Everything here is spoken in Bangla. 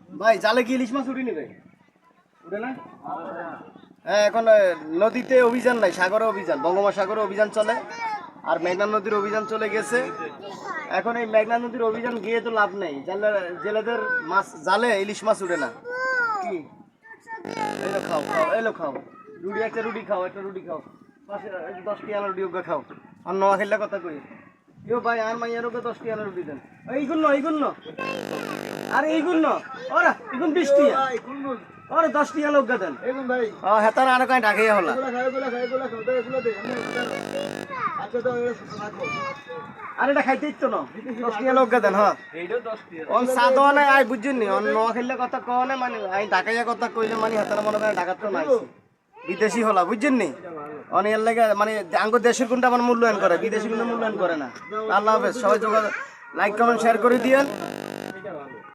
ভাই জালে কি ইলিশ মাছ উঠিনি ভাই? উঠে না? হ্যাঁ, এখন নদীতে অভিযান নাই, সাগরে অভিযান, বঙ্গোপসাগরে অভিযান চলে। আর মেঘনা নদীর অভিযান চলে গেছে। এখন এই মেঘনা নদীর অভিযান গিয়ে তো লাভ নেই, জেলেদের মাছ জালে ইলিশ মাছ উঠে না। কি এলো খাও খাও, এলো খাও, রুটি একটা রুটি খাও, একটা রুটি খাও, পাশে 10টি আনা রুটি ওকে খাও। আর নোয়া খেললে কথা কই কেউ ভাই আর মাইয়ার ওকে 10টি আনা রুটি দেন। এইগুলো আরে এইগুলো ওরা এখন 20টি ওরে 10টি আনা ওকে দেন। হেতার আর কাই ডাকে হলা আরে এটা খাইতে ইচ্ছো না, 10টি আনা ওকে দেন। হ্যাঁ অন সাদো না আই বুঝুননি, অন নোয়া খেললে কথা কও না, মানে আই ঢাকাইয়া কথা কইলে মানে হেতার মনে করে ঢাকার তো নাই, বিদেশি হলা বুঝছেননি। অনেক লাগে মানে আঙ্গ দেশের কোনটা আমার মূল্যায়ন করে, বিদেশি কোনো মূল্যায়ন করে না। আল্লাহ হাফেজ, সবাই যোগাযোগ লাইক কমেন্ট শেয়ার করে দিয়েন।